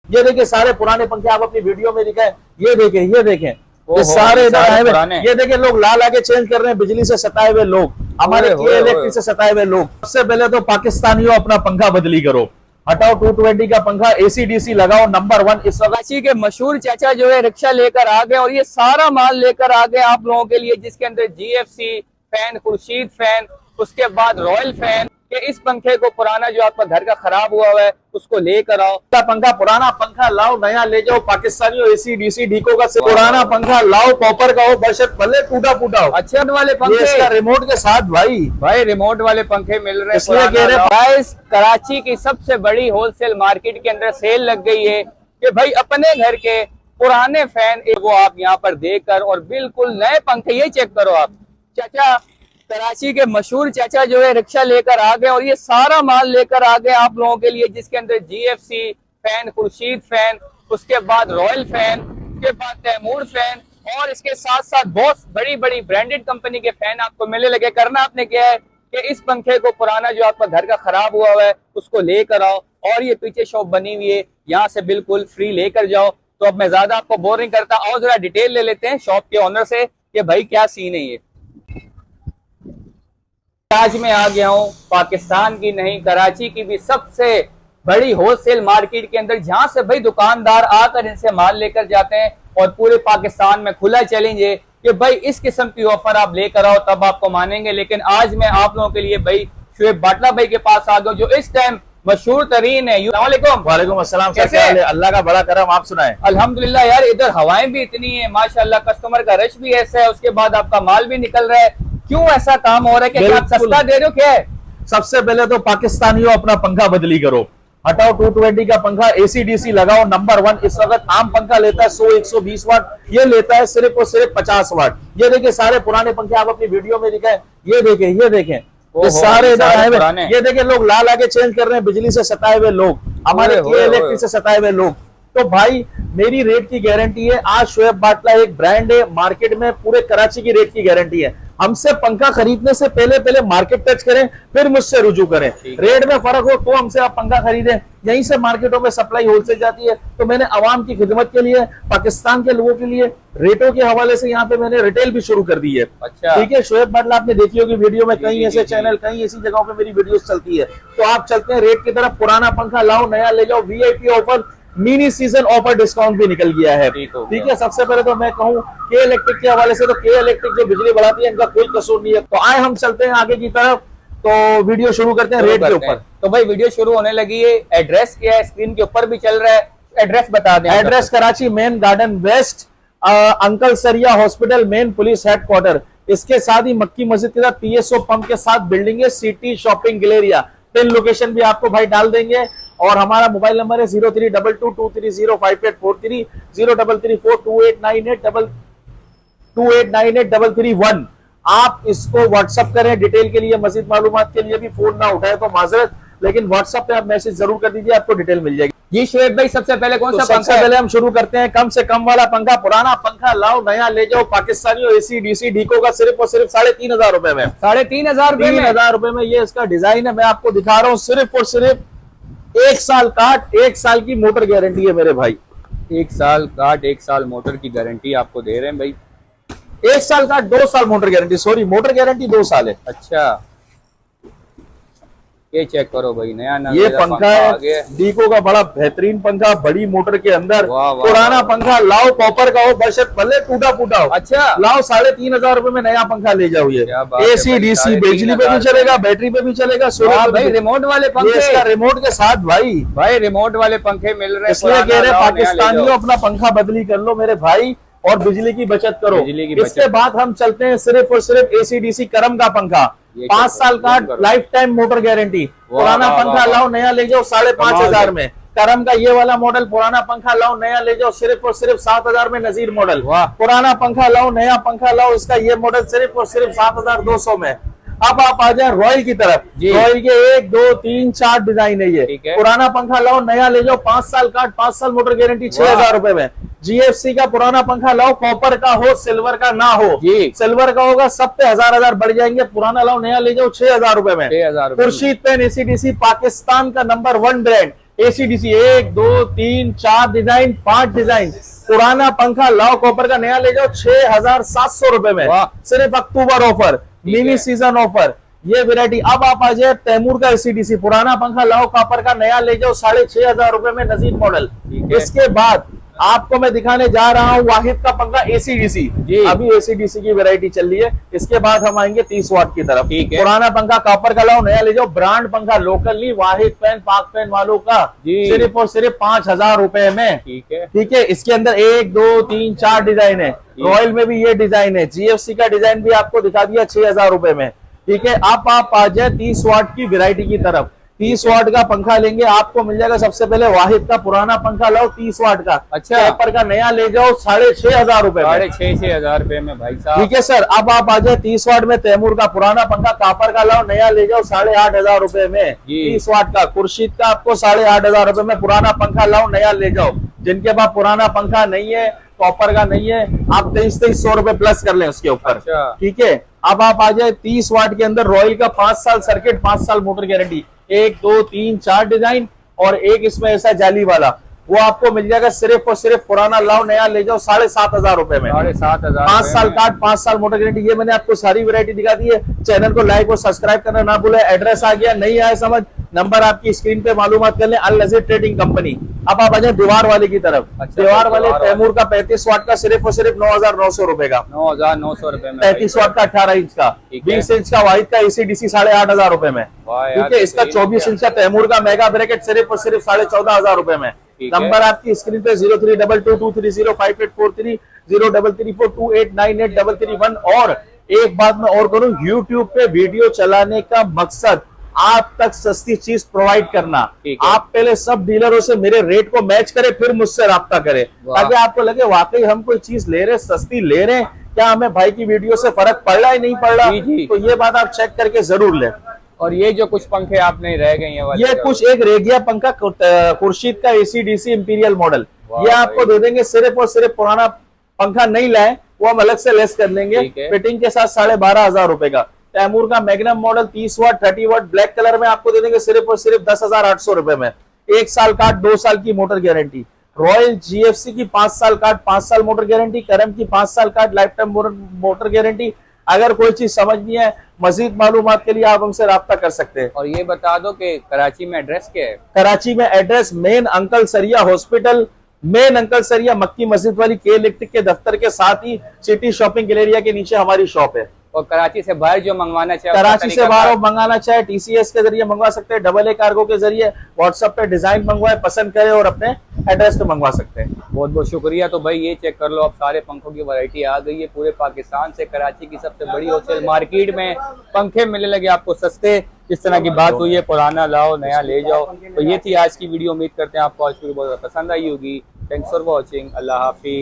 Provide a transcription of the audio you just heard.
ये देखिए सारे पुराने पंखे आप अपनी वीडियो में दिखाएं। ये देखें, ये देखें, ये सारे इधर आए हुए। ये देखिए लोग ला के चेंज कर रहे हैं, बिजली से सताए हुए लोग, हमारे इलेक्ट्रिक से सताए हुए लोग। सबसे पहले तो पाकिस्तानियों अपना पंखा बदली करो, हटाओ 220 का पंखा, एसी डीसी लगाओ नंबर 1। इस कराची के मशहूर चाचा जो है रिक्शा लेकर आ गए और ये सारा माल लेकर आ गए आप लोगों के लिए, जिसके अंदर GFC फैन, खुर्शीद फैन, उसके बाद रॉयल फैन के इस पंखे को पुराना जो आपका घर का खराब हुआ है उसको लेकर आओ। पंखा, पुराना पंखा लाओ, नया ले जाओ। पाकिस्तानियों एसी डीसी डीको का पुराना पंखा लाओ, कॉपर का हो, बशर्त भले टूटा फूटा हो। अच्छे वाले पंखे इसका रिमोट के साथ भाई रिमोट वाले पंखे मिल रहे हैं। इसलिए कह रहे हैं कराची की सबसे बड़ी होलसेल मार्केट के अंदर सेल लग गई है कि भाई अपने घर के पुराने फैन वो आप यहाँ पर देकर और बिल्कुल नए पंखे, ये चेक करो आप। चाचा कराची के मशहूर चाचा जो है रिक्शा लेकर आ गए और ये सारा माल लेकर आ गए आप लोगों के लिए, जिसके अंदर GFC फैन, खुर्शीद फैन, उसके बाद रॉयल फैन, उसके बाद तैमूर फैन और इसके साथ साथ बहुत बड़ी बड़ी ब्रांडेड कंपनी के फैन आपको मिलने लगे। करना आपने क्या है कि इस पंखे को पुराना जो आपका घर का खराब हुआ है उसको लेकर आओ और ये पीछे शॉप बनी हुई है, यहाँ से बिल्कुल फ्री लेकर जाओ। तो अब मैं ज्यादा आपको बोर नहीं करता, और जरा डिटेल ले लेते हैं शॉप के ऑनर से कि भाई क्या सीन है। ये आज मैं आ गया हूँ पाकिस्तान की नहीं, कराची की भी सबसे बड़ी होलसेल मार्केट के अंदर, जहां से भाई दुकानदार आकर इनसे माल लेकर जाते हैं और पूरे पाकिस्तान में खुला चैलेंज है कि भाई इस किस्म की ऑफर आप लेकर आओ तब आपको मानेंगे। लेकिन आज मैं आप लोगों के लिए भाई शुएब बाटला भाई के पास आ गया जो इस टाइम मशहूर तरीन है। वालेकुम अस्सलाम, कैसे हैं? अल्लाह का बड़ा करम, आप सुनाएं। अल्हम्दुलिल्लाह यार, इधर हवाएं भी इतनी है माशाल्लाह, कस्टमर का रश भी ऐसा है, उसके बाद आपका माल भी निकल रहा है। क्यों ऐसा काम हो रहा है कि आप सस्ता दे रहे हो? क्या है? सबसे पहले तो पाकिस्तानियों अपना पंखा बदली करो, हटाओ 220 का पंखा, एसी डीसी लगाओ नंबर 1। इस वक्त आम पंखा लेता है 100-120 वाट, ये लेता है सिर्फ और सिर्फ 50 वाट। ये देखिए सारे पुराने पंखे आप अपनी वीडियो में दिखाएं। ये देखें, ये देखें, ये सारे इधर आए हुए। ये देखिए लोग ला के चेंज कर रहे हैं, बिजली से सताए हुए लोग, हमारे इलेक्ट्रिक से सताए हुए लोग। तो भाई मेरी रेट की गारंटी है। आज शुएब बाटला एक ब्रांड है, मार्केट में पूरे कराची की रेट की गारंटी है। हमसे पंखा खरीदने से पहले मार्केट टच करें, फिर मुझसे रुजू करें। रेट में फर्क हो तो हमसे आप पंखा खरीदें। यहीं से मार्केटों में सप्लाई होलसेल जाती है। तो मैंने आवाम की खिदमत के लिए, पाकिस्तान के लोगों के लिए रेटों के हवाले से यहाँ पे मैंने रिटेल भी शुरू कर दी है। अच्छा, ठीक है। शुएब बाटला आपने देखी होगी वीडियो में, कई ऐसे चैनल, कई ऐसी जगहों पे मेरी वीडियो चलती है। तो आप चलते हैं रेट की तरफ। पुराना पंखा लाओ, नया ले जाओ। VIP offer, mini season offer discount भी निकल गया है। ठीक है। सबसे पहले तो मैं कहूँ के इलेक्ट्रिक के हवाले से, तो के इलेक्ट्रिक जो बिजली बढ़ाती है इनका कोई कसूर नहीं है। तो आए हम चलते हैं आगे की तरफ, तो वीडियो शुरू करते हैं रेट के ऊपर। तो भाई वीडियो शुरू होने लगी है। एड्रेस क्या है? स्क्रीन के ऊपर भी चल रहा है, एड्रेस बता दें। Address Karachi main garden west, uncle सरिया हॉस्पिटल, मेन पुलिस हेडक्वार्टर। इसके साथ ही मक्की मस्जिद के साथ PSO पंप के साथ बिल्डिंग है, city shopping Galleria. Pin location भी आपको भाई डाल देंगे। और हमारा मोबाइल नंबर है 0322230543, 033428983331। आप इसको व्हाट्सअप करें डिटेल के लिए, मजीद मालूमात के लिए भी फोन ना उठाए तो माजरत, लेकिन व्हाट्सएप पे आप मैसेज जरूर कर दीजिए, आपको डिटेल मिल जाएगी। जी शुएब भाई, सबसे पहले कौन सा पंखा? सबसे पहले हम शुरू करते हैं कम से कम वाला पंखा। पुराना पंखा लाओ, नया ले जाओ। पाकिस्तानियों एसी डीसी डीको का सिर्फ और सिर्फ 3,500 रुपए में। 3,500 रुपए में ये इसका डिजाइन है। मैं आपको दिखा रहा हूँ। सिर्फ और सिर्फ 1 साल काट, 1 साल की मोटर गारंटी है मेरे भाई। 1 साल काट, 1 साल मोटर की गारंटी आपको दे रहे हैं भाई। 1 साल काट, 2 साल motor guarantee. Sorry, motor guarantee 2 साल है। अच्छा, ये चेक करो भाई, नया ये पंखा है डीको का, बड़ा बेहतरीन पंखा, बड़ी मोटर के अंदर। पुराना पंखा लाओ, कॉपर का हो, बशर्त भले टूटा फूटा हो। अच्छा, लाओ 3,500 रुपए में नया पंखा ले जाओ। ये एसी डीसी बिजली पे भी चलेगा, बैटरी पे भी चलेगा। भाई रिमोट वाले पंखे, इसका रिमोट के साथ भाई रिमोट वाले पंखे मिल रहे हैं। इसलिए कह रहे पाकिस्तानियों अपना पंखा बदली कर लो मेरे भाई, और बिजली की बचत करो। इसके बाद हम चलते हैं सिर्फ और सिर्फ एसी डीसी करम का पंखा, 5 साल का लाइफ टाइम मोटर गारंटी। पुराना पंखा लाओ, नया ले जाओ 5,500 में। करम का ये वाला मॉडल, पुराना पंखा लाओ, नया ले जाओ सिर्फ और सिर्फ 7,000 में। नजीर मॉडल, पुराना पंखा लाओ, नया पंखा लाओ, इसका ये मॉडल सिर्फ और सिर्फ 7,200 में। अब आप आ जाए रॉयल की तरफ। रॉयल के 1 2 3 4 डिजाइन है ये। पुराना पंखा लाओ, नया ले जाओ, 5 साल काट, 5 साल मोटर गारंटी, 6,000 रुपए में। GFC का पुराना पंखा लाओ, कॉपर का हो, सिल्वर का ना हो। सिल्वर का होगा सब पे 1,000 बढ़ जाएंगे। पुराना लाओ, नया ले जाओ 6,000 रुपए में। खुर्शीद पेन एसी डीसी, पाकिस्तान का number 1 brand, AC DC 1 2 3 4 design 5 design. पुराना पंखा लाओ कॉपर का नया ले जाओ 6,700 रुपए में, वाह। सिर्फ अक्टूबर ऑफर, मिनी सीजन ऑफर। ये वैरायटी अब आप आ जाए तैमूर का एसीडीसी, पुराना पंखा लाओ कॉपर का नया ले जाओ 6,500 रुपए में, नजीर मॉडल। ठीक है। इसके बाद आपको मैं दिखाने जा रहा हूँ वाहिद का पंखा एसीडीसी। जी। अभी एसीडीसी की वैरायटी चल रही है। इसके बाद हम आएंगे 30 वाट की तरफ। ठीक है। पुराना पंखा कॉपर का लाओ नया ले जाओ, ब्रांड पंखा लोकल नहीं, वाहिद फैन पाक फैन वालों का, जी। सिर्फ और सिर्फ 5,000 रुपए में। ठीक है। ठीक है। इसके अंदर 1 2 3 4 डिजाइन है। रॉयल में भी ये डिजाइन है, जीएफसी का डिजाइन भी आपको दिखा दिया 6,000 रुपए में। ठीक है। अब आप आ जाए 30 वाट की वैरायटी की तरफ। 30 वाट का पंखा लेंगे आपको मिल जाएगा सबसे पहले वाहिद का पुराना पंखा लाओ 30 वाट का, अच्छा। कॉपर का नया ले जाओ 6,500 रुपए में। 6,500 रुपए में भाई साहब। ठीक है सर। अब आप आ जाए 30 वाट में तैमूर का पुराना पंखा कॉपर का लाओ नया ले जाओ 8,500 रुपए में। जी। 30 वाट का खुर्शीद का आपको 8,500 रुपए में पुराना पंखा लाओ नया ले जाओ। जिनके पास पुराना पंखा नहीं है, कॉपर का नहीं है, आप 2300 रुपए प्लस कर लें उसके ऊपर। अच्छा। ठीक है। अब आप आ जाए 30 वाट के अंदर रॉयल का 5 साल सर्किट, 5 साल मोटर गारंटी, 1 2 3 4 डिजाइन और एक इसमें ऐसा जाली वाला, वो आपको मिल जाएगा सिर्फ और सिर्फ पुराना लाओ नया ले जाओ 7,500 रुपए में। 7,500 5 साल कार्ड, 5 साल मोटर गारंटी। ये मैंने आपको सारी वैरायटी दिखा दी है। चैनल को लाइक और सब्सक्राइब करना ना भूले। एड्रेस आ गया, नहीं आया समझ, नंबर आपकी स्क्रीन पे मालूमात कर लें। अल नजीर ट्रेडिंग कंपनी। अब आप आ जाए दीवार वाले की तरफ। अच्छा, दीवार वाले दीवार तैमूर का 35 वाट का सिर्फ और सिर्फ 9,900 रुपए का। 9,900 रुपए में। 35 वाट का 18 इंच का, ठीक है। 20 इंच का वाहिद का एसीडीसी 8,500 रुपए में। वाह यार, ठीक है। इसका सही 24 इंच का तैमूर का मेगा ब्रैकेट सिर्फ और सिर्फ 14,500 रुपए में। ठीक है। नंबर आपकी स्क्रीन पे 032223058430 0334289833 और एक बात मैं और करूं, YouTube पे वीडियो चलाने का मकसद आप तक सस्ती चीज प्रोवाइड करना। ठीक है। आप पहले सब डीलरों से मेरे रेट को मैच करें, फिर मुझसे राब्ता करें, वाह। ताकि आपको लगे वाकई हम कोई चीज ले रहे, सस्ती ले रहे हैं, क्या हमें भाई की वीडियो से फर्क पड़ रहा है नहीं पड़ रहा। जी, जी। तो ये बात आप चेक करके जरूर लें। और ये जो कुछ पंखे आपने रह गए हैं वाले ये कुछ एक रेगिया पंखा खुर्शीद का एसीडीसी इंपीरियल मॉडल, वाह ये आपको भाई। दे देंगे सिर्फ और सिर्फ पुराना पंखा नहीं लाए, वो हम अलग से लेस कर लेंगे ठीक है। फिटिंग के साथ 12,500 रुपए का। तैमूर का मैग्नम मॉडल 30 वाट 30 वाट ब्लैक कलर में आपको दे देंगे सिर्फ और सिर्फ 10,800 रुपए में। 1 साल कार्ड, 2 साल की मोटर गारंटी। रॉयल जीएफसी की 5 साल कार्ड, 5 साल मोटर गारंटी। करम की 5 साल card, life time motor guarantee. अगर कोई चीज समझ नहीं है, मजीद मालूमात के लिए आप हमसे राब्ता कर सकते हैं। और ये बता दो कि कराची में एड्रेस क्या है? कराची में एड्रेस मेन अंकल सरिया हॉस्पिटल, मेन अंकल सरिया मक्की मस्जिद वाली के इलेक्ट्रिक के दफ्तर के साथ ही सिटी शॉपिंग गैलेरिया के नीचे हमारी शॉप है। और कराची से बाहर जो मंगवाना चाहे, कराची से बाहर मंगाना चाहे टीसीएस के जरिए मंगवा सकते हैं, AA कार्गो के जरिए व्हाट्सएप पे डिजाइन मंगवाए, पसंद करें और अपने एड्रेस पे मंगवा सकते हैं। बहुत बहुत शुक्रिया। तो भाई ये चेक कर लो, अब सारे पंखों की वैरायटी आ गई है पूरे पाकिस्तान से। कराची की सबसे बड़ी होलसेल मार्केट में पंखे मिलने लगे आपको सस्ते। इस तरह की बात हुई है, पुराना लाओ नया ले जाओ। तो ये थी आज की वीडियो। उम्मीद करते हैं आपको आज की वीडियो बहुत पसंद आई होगी। Thanks for watching. Allah Hafiz.